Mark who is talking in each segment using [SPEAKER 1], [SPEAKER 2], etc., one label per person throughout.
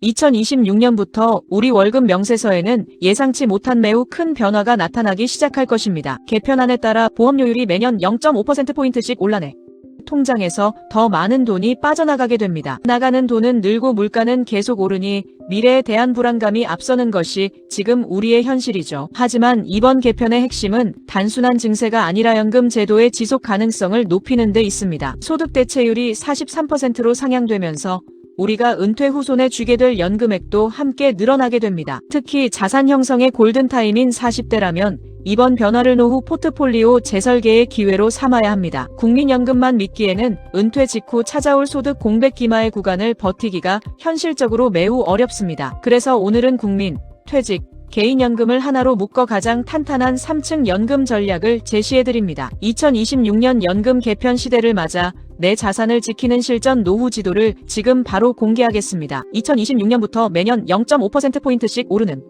[SPEAKER 1] 2026년부터 우리 월급 명세서에는 예상치 못한 매우 큰 변화가 나타나기 시작할 것입니다. 개편안에 따라 보험료율이 매년 0.5%포인트씩 올라내 통장에서 더 많은 돈이 빠져나가게 됩니다. 나가는 돈은 늘고 물가는 계속 오르니 미래에 대한 불안감이 앞서는 것이 지금 우리의 현실이죠. 하지만 이번 개편의 핵심은 단순한 증세가 아니라 연금 제도의 지속 가능성을 높이는 데 있습니다. 소득 대체율이 43%로 상향되면서 우리가 은퇴 후 손에 쥐게 될 연금액도 함께 늘어나게 됩니다. 특히 자산 형성의 골든타임인 40대라면 이번 변화를 노후 포트폴리오 재설계의 기회로 삼아야 합니다. 국민연금만 믿기에는 은퇴 직후 찾아올 소득 공백 기마의 구간을 버티기가 현실적으로 매우 어렵습니다. 그래서 오늘은 국민, 퇴직, 개인연금을 하나로 묶어 가장 탄탄한 3층 연금 전략을 제시해드립니다. 2026년 연금 개편 시대를 맞아 내 자산을 지키는 실전 노후 지도를 지금 바로 공개하겠습니다. 2026년부터 매년 0.5%포인트씩 오르는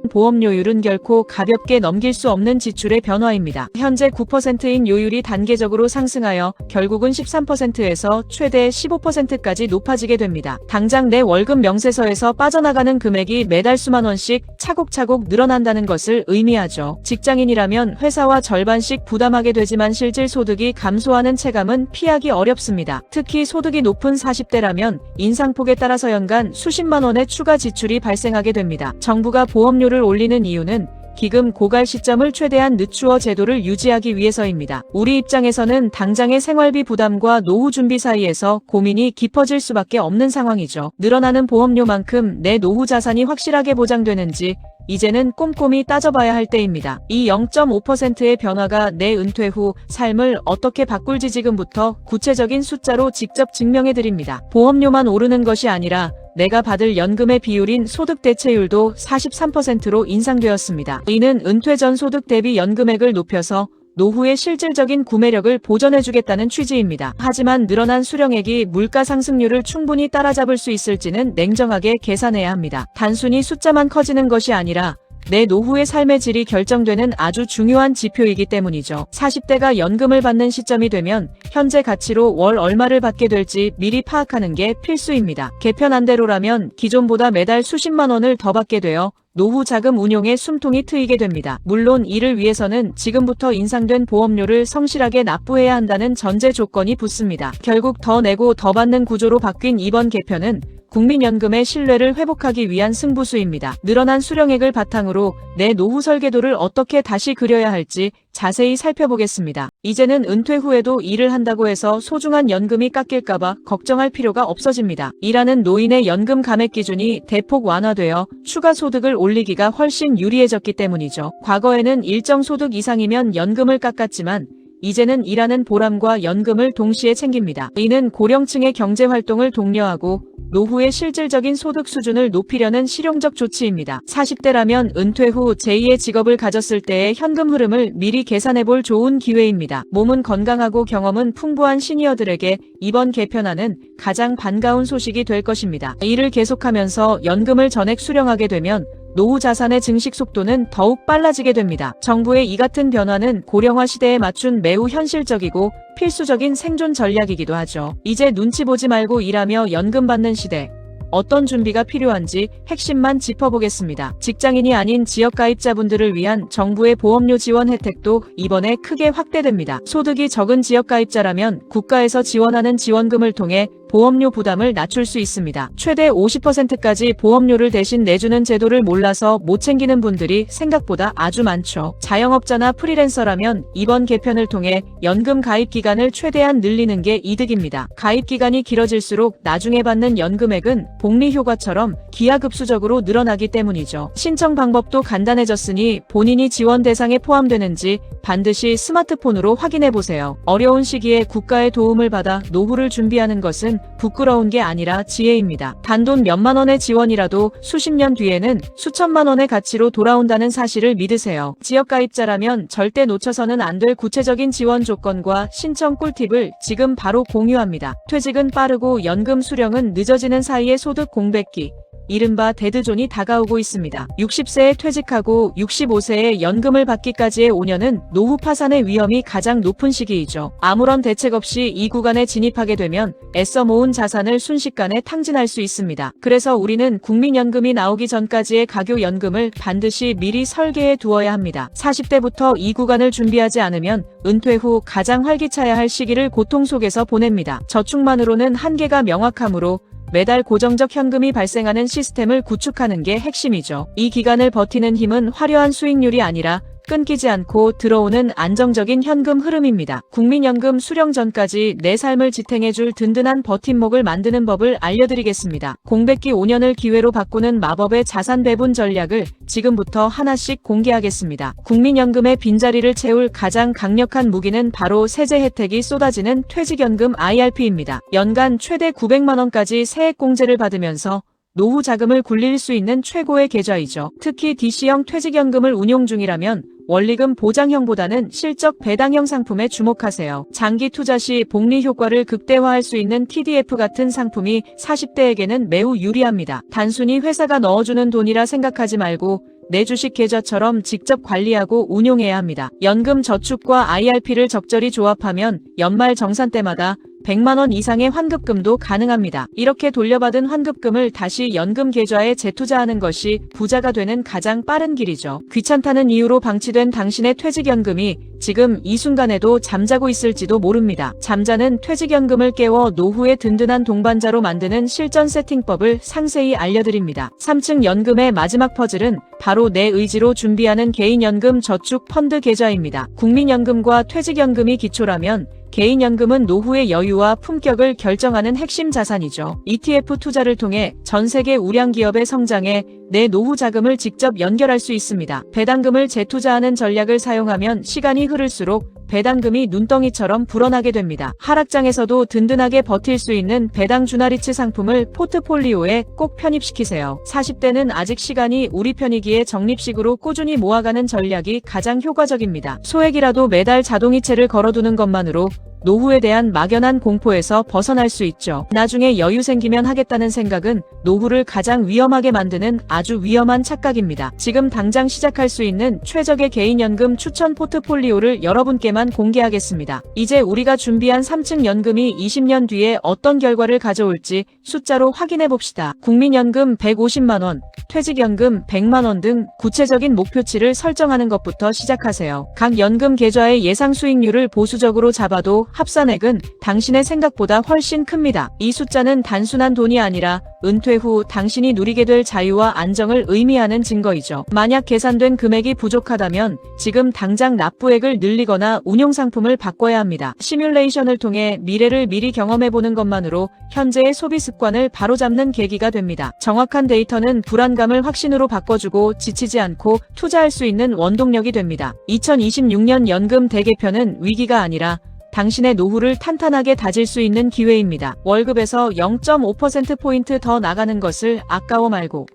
[SPEAKER 1] 보험료율은 결코 가볍게 넘길 수 없는 지출의 변화입니다. 현재 9%인 요율이 단계적으로 상승하여 결국은 13%에서 최대 15%까지 높아지게 됩니다. 당장 내 월급 명세서에서 빠져나가는 금액이 매달 수만 원씩 차곡차곡 늘어난다는 것을 의미하죠. 직장인이라면 회사와 절반씩 부담하게 되지만 실질 소득이 감소하는 체감은 피하기 어렵습니다. 특히 소득이 높은 40대라면 인상폭에 따라서 연간 수십만 원의 추가 지출이 발생하게 됩니다. 정부가 보험료를 올리는 이유는 기금 고갈 시점을 최대한 늦추어 제도를 유지하기 위해서입니다. 우리 입장에서는 당장의 생활비 부담과 노후 준비 사이에서 고민이 깊어질 수밖에 없는 상황이죠. 늘어나는 보험료만큼 내 노후 자산이 확실하게 보장되는지 이제는 꼼꼼히 따져봐야 할 때입니다. 이 0.5%의 변화가 내 은퇴 후 삶을 어떻게 바꿀지 지금부터 구체적인 숫자로 직접 증명해드립니다. 보험료만 오르는 것이 아니라 내가 받을 연금의 비율인 소득 대체율도 43%로 인상되었습니다. 이는 은퇴 전 소득 대비 연금액을 높여서 노후의 실질적인 구매력을 보전해주겠다는 취지입니다. 하지만 늘어난 수령액이 물가 상승률을 충분히 따라잡을 수 있을지는 냉정하게 계산해야 합니다. 단순히 숫자만 커지는 것이 아니라 내 노후의 삶의 질이 결정되는 아주 중요한 지표이기 때문이죠. 40대가 연금을 받는 시점이 되면 현재 가치로 월 얼마를 받게 될지 미리 파악하는 게 필수입니다. 개편안대로라면 기존보다 매달 수십만 원을 더 받게 되어 노후 자금 운용에 숨통이 트이게 됩니다. 물론 이를 위해서는 지금부터 인상된 보험료를 성실하게 납부해야 한다는 전제 조건이 붙습니다. 결국 더 내고 더 받는 구조로 바뀐 이번 개편은 국민연금의 신뢰를 회복하기 위한 승부수입니다. 늘어난 수령액을 바탕으로 내 노후 설계도를 어떻게 다시 그려야 할지 자세히 살펴보겠습니다. 이제는 은퇴 후에도 일을 한다고 해서 소중한 연금이 깎일까봐 걱정할 필요가 없어집니다. 일하는 노인의 연금 감액 기준이 대폭 완화되어 추가 소득을 올리기가 훨씬 유리해졌기 때문이죠. 과거에는 일정 소득 이상이면 연금을 깎았지만 이제는 일하는 보람과 연금을 동시에 챙깁니다. 이는 고령층의 경제활동을 독려하고 노후의 실질적인 소득 수준을 높이려는 실용적 조치입니다. 40대라면 은퇴 후 제2의 직업을 가졌을 때의 현금 흐름을 미리 계산해볼 좋은 기회입니다. 몸은 건강하고 경험은 풍부한 시니어들에게 이번 개편안은 가장 반가운 소식이 될 것입니다. 일을 계속하면서 연금을 전액 수령하게 되면 노후 자산의 증식 속도는 더욱 빨라지게 됩니다. 정부의 이 같은 변화는 고령화 시대에 맞춘 매우 현실적이고 필수적인 생존 전략이기도 하죠. 이제 눈치 보지 말고 일하며 연금 받는 시대. 어떤 준비가 필요한지 핵심만 짚어보겠습니다. 직장인이 아닌 지역가입자분들을 위한 정부의 보험료 지원 혜택도 이번에 크게 확대됩니다. 소득이 적은 지역가입자라면 국가에서 지원하는 지원금을 통해 보험료 부담을 낮출 수 있습니다. 최대 50%까지 보험료를 대신 내주는 제도를 몰라서 못 챙기는 분들이 생각보다 아주 많죠. 자영업자나 프리랜서라면 이번 개편을 통해 연금 가입 기간을 최대한 늘리는 게 이득입니다. 가입 기간이 길어질수록 나중에 받는 연금액은 복리 효과처럼 기하급수적으로 늘어나기 때문이죠. 신청 방법도 간단해졌으니 본인이 지원 대상에 포함되는지 반드시 스마트폰으로 확인해 보세요. 어려운 시기에 국가의 도움을 받아 노후를 준비하는 것은 부끄러운 게 아니라 지혜입니다. 단돈 몇만 원의 지원이라도 수십 년 뒤에는 수천만 원의 가치로 돌아온다는 사실을 믿으세요. 지역가입자라면 절대 놓쳐서는 안 될 구체적인 지원 조건과 신청 꿀팁을 지금 바로 공유합니다. 퇴직은 빠르고 연금 수령은 늦어지는 사이의 소득 공백기. 이른바 데드존이 다가오고 있습니다. 60세에 퇴직하고 65세에 연금을 받기까지의 5년은 노후 파산의 위험이 가장 높은 시기이죠. 아무런 대책 없이 이 구간에 진입하게 되면 애써 모은 자산을 순식간에 탕진할 수 있습니다. 그래서 우리는 국민연금이 나오기 전까지의 가교연금을 반드시 미리 설계해 두어야 합니다. 40대부터 이 구간을 준비하지 않으면 은퇴 후 가장 활기차야 할 시기를 고통 속에서 보냅니다. 저축만으로는 한계가 명확하므로 매달 고정적 현금이 발생하는 시스템을 구축하는 게 핵심이죠. 이 기간을 버티는 힘은 화려한 수익률이 아니라 끊기지 않고 들어오는 안정적인 현금 흐름입니다. 국민연금 수령 전까지 내 삶을 지탱해줄 든든한 버팀목을 만드는 법을 알려드리겠습니다. 공백기 5년을 기회로 바꾸는 마법의 자산 배분 전략을 지금부터 하나씩 공개하겠습니다. 국민연금의 빈자리를 채울 가장 강력한 무기는 바로 세제 혜택이 쏟아지는 퇴직연금 IRP입니다. 연간 최대 900만원까지 세액공제를 받으면서 노후 자금을 굴릴 수 있는 최고의 계좌이죠. 특히 DC형 퇴직연금을 운용 중이라면 원리금 보장형보다는 실적 배당형 상품에 주목하세요. 장기 투자 시 복리 효과를 극대화할 수 있는 TDF 같은 상품이 40대에게는 매우 유리합니다. 단순히 회사가 넣어주는 돈이라 생각하지 말고 내 주식 계좌처럼 직접 관리하고 운용해야 합니다. 연금 저축과 IRP를 적절히 조합하면 연말 정산 때마다 100만원 이상의 환급금도 가능합니다. 이렇게 돌려받은 환급금을 다시 연금 계좌에 재투자하는 것이 부자가 되는 가장 빠른 길이죠. 귀찮다는 이유로 방치된 당신의 퇴직연금이 지금 이 순간에도 잠자고 있을지도 모릅니다. 잠자는 퇴직연금을 깨워 노후의 든든한 동반자로 만드는 실전 세팅법을 상세히 알려드립니다. 3층 연금의 마지막 퍼즐은 바로 내 의지로 준비하는 개인연금 저축 펀드 계좌입니다. 국민연금과 퇴직연금이 기초라면 개인연금은 노후의 여유와 품격을 결정하는 핵심 자산이죠. ETF 투자를 통해 전 세계 우량 기업의 성장에 내 노후 자금을 직접 연결할 수 있습니다. 배당금을 재투자하는 전략을 사용하면 시간이 흐를수록 배당금이 눈덩이처럼 불어나게 됩니다. 하락장에서도 든든하게 버틸 수 있는 배당 주나리츠 상품을 포트폴리오에 꼭 편입시키세요. 40대는 아직 시간이 우리 편이기에 적립식으로 꾸준히 모아가는 전략이 가장 효과적입니다. 소액이라도 매달 자동이체를 걸어두는 것만으로 노후에 대한 막연한 공포에서 벗어날 수 있죠. 나중에 여유 생기면 하겠다는 생각은 노후를 가장 위험하게 만드는 아주 위험한 착각입니다. 지금 당장 시작할 수 있는 최적의 개인연금 추천 포트폴리오를 여러분께만 공개하겠습니다. 이제 우리가 준비한 3층 연금이 20년 뒤에 어떤 결과를 가져올지 숫자로 확인해 봅시다. 국민연금 150만원, 퇴직연금 100만원 등 구체적인 목표치를 설정하는 것부터 시작하세요. 각 연금 계좌의 예상 수익률을 보수적으로 잡아도 합산액은 당신의 생각보다 훨씬 큽니다. 이 숫자는 단순한 돈이 아니라 은퇴 후 당신이 누리게 될 자유와 안정을 의미하는 증거이죠. 만약 계산된 금액이 부족하다면 지금 당장 납부액을 늘리거나 운용상품을 바꿔야 합니다. 시뮬레이션을 통해 미래를 미리 경험해보는 것만으로 현재의 소비 습관을 바로잡는 계기가 됩니다. 정확한 데이터는 불안감을 확신으로 바꿔주고 지치지 않고 투자할 수 있는 원동력이 됩니다. 2026년 연금 대개편은 위기가 아니라 당신의 노후를 탄탄하게 다질 수 있는 기회입니다. 월급에서 0.5%포인트 더 나가는 것을 아까워 말고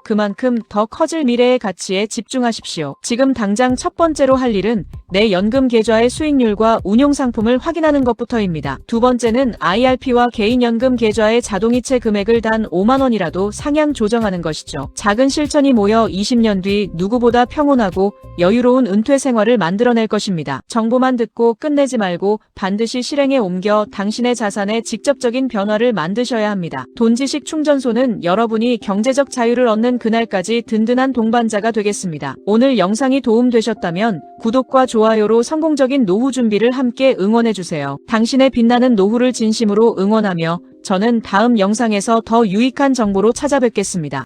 [SPEAKER 1] 그만큼 더 커질 미래의 가치에 집중하십시오. 지금 당장 첫 번째로 할 일은 내 연금 계좌의 수익률과 운용상품을 확인하는 것부터입니다. 두 번째는 IRP와 개인연금 계좌의 자동이체 금액을 단 5만원이라도 상향 조정하는 것이죠. 작은 실천이 모여 20년 뒤 누구보다 평온하고 여유로운 은퇴 생활을 만들어낼 것입니다. 정보만 듣고 끝내지 말고 반드시 실행에 옮겨 당신의 자산에 직접적인 변화를 만드셔야 합니다. 돈지식 충전소는 여러분이 경제적 자유를 얻는 그날까지 든든한 동반자가 되겠습니다. 오늘 영상이 도움되셨다면 구독과 좋아요로 성공적인 노후 준비를 함께 응원해주세요. 당신의 빛나는 노후를 진심으로 응원하며 저는 다음 영상에서 더 유익한 정보로 찾아뵙겠습니다.